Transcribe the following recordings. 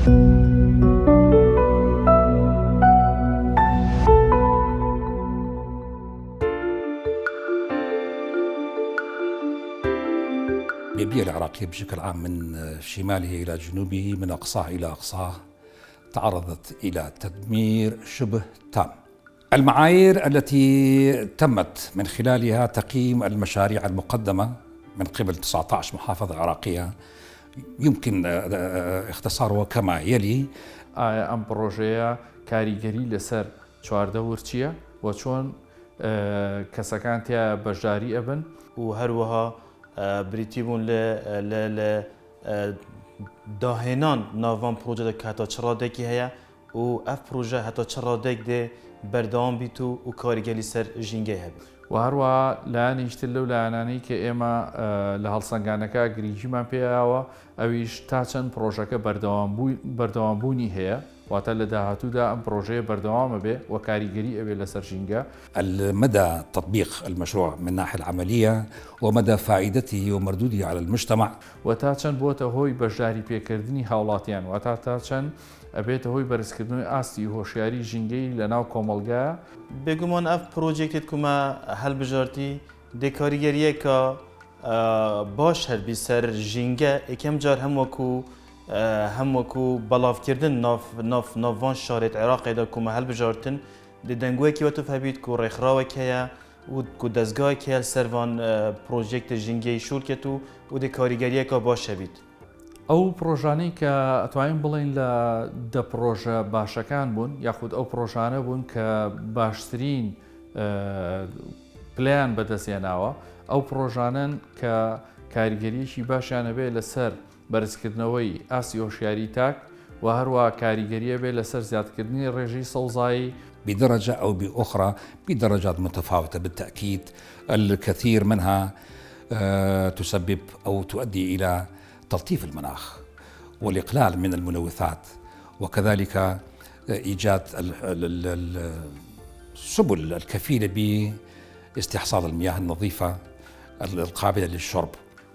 البيئة العراقية بشكل عام من شماله إلى جنوبه، من أقصاه إلى أقصاه، تعرضت إلى تدمير شبه تام. المعايير التي تمت من خلالها تقييم المشاريع المقدمة من قبل 19 محافظة عراقية يمكن اختصارها كما يلي: ئەم پرۆژەیە کاریگەری لەسەر چواردە ورچیە و چۆن کەسەکان تیا بەشداری ئەبن و هەروەها بریتی بوون لە داهێنان ناوان پرۆژە کە هەتا چ ڕادێکی هەیە و ئەف پرۆژە هەتا چ ڕادێک دێ بەردەوام بیت و کاریگەری سەر ژینگەی هەبێت. و هەروەها لایەنیشتر لەو لایەنانەی کە ئێمە لە هەڵسەنگانەکە گرنگیمان پێیاوە ئەویش تا چەند پرۆژەکە بەردەوامبوونی هەیە، واتە لە داهاتوودا ئەم پرۆژەیە بەردەوامە بێ و کاریگەری ئەوێ لەسەر ژینگە. مدى تطبيق المشروع من الناحية العملية ومدى فائدته ومردوده على المجتمع، و تا چەند بۆتە هۆی بەشداری پێکردنی هاوڵاتیان، و تا چەند ئەبێتە هۆی بەرزکردنەوەی ئاستی هۆشیاری ژینگەی لەناو کۆمەڵگایە. بێگومان ئەف پرۆژێکت کومە هەڵبژارتی دێ کاریگەریە کە باش هەربی سەر ژینگە یەکەم جار هەموەکو بەڵاوکردن ناوان شارێت عێراقیدا کومە هەڵبژارتن دێ دەنگوەیەکی وەتف هەبیت و ڕێکخراوێک هەیە و دەستگایەکی هەل سەروان پرۆژێکتە ژینگەی شورکێت و دێ کاریگەریەکە باش هەبیت. ئەو پرۆژانەی کە ئەتوانین بڵین لە دە پرۆژە باشەکان بوون، یاخود ئەو پرۆژانە بوون کە باشترین پلیان بەدەستێناوە، ئەو پرۆژانن کە کاریگەریەکی باشیانە بێ لەسەر بەرزکردنەوەی ئاسی هۆشیاری تاک و هەروە کاریگەریە بێ لەسەر زیادکردنی ڕێژەی سەوزایی بدرجة أو بأخرى بدرجات متفاوتة. بالتأكيد الكثير منها تسبب أو تؤدي إلى تلطيف المناخ والإقلال من الملوثات، وكذلك إيجاد السبل الكفيلة باستحصال المياه النظيفة القابلة للشرب.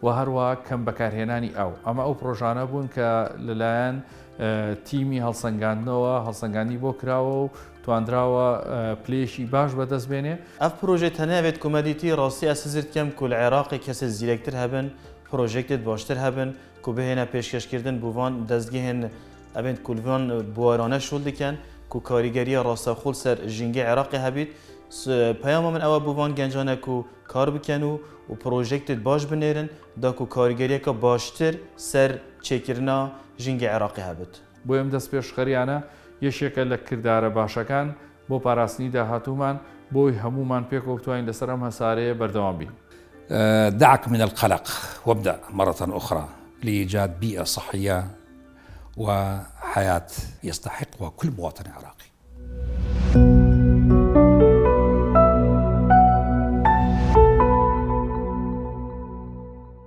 و هەروە کەم بەکارهێنانی ئەمە ئەو پرۆژانە بوون کە لەلایەن تیمی هەڵسەنگانی بۆ کراوە و توانراوە پلێشی باش بەدەست بێنێ. ئەف پرۆژێ تەنەوێت کۆمەدیتی ڕاستی ئەسزرد کەم کو لە عێراقی کەسە زیرەکتر هەبن، پرۆژێکتت باشتر هەبن کو بهێنە پێشکەشکردن بووان دەستگەهێن ئەبێت کولڤان بوارانە شول دکەن کو کاریگەریە ڕاستەخۆڵ سەر ژینگەی عێراقی هەبیت. پەیامە من ئەوە بووان گەنجانە و کار بکەن و پرۆژێکتت باش بنێرن دا کو کاریگەریەکە باشتر سەر چێکردنا ژینگەی عێراقی هەبێت. بۆ ئەم دەست پێشخەریانە یەشێکە لە کردارە باشەکان بۆ پاراستنی داهاتوومان بۆی هەمومان پێکەوتوین لەسەر ئەم هەسارەیە بەردەوام بین. دعك من القلق وابدأ مرة أخرى لإيجاد بيئة صحية وحياة يستحقها كل مواطن عراقي.